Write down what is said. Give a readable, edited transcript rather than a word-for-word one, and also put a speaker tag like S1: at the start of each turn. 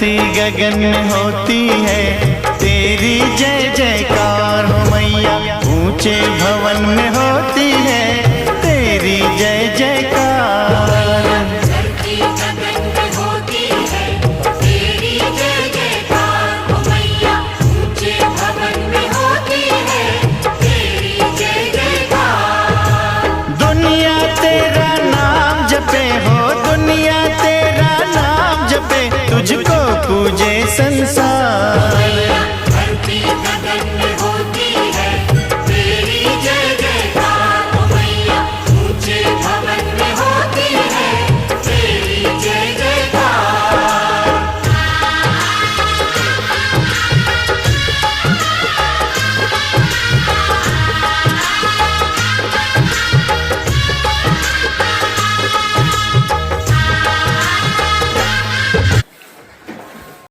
S1: धरती गगन में होती है तेरी जय जयकार हो मैया। ऊंचे भवन में होती है तेरी जय जयकार।
S2: धरती गगन में होती है तेरी जय जयकार हो मैया। ऊंचे भवन में होती है तेरी जय जयकार।
S1: दुनिया तेरा नाम जपे हो, दुनिया तेरा नाम जपे, तुझको पूजे संसार।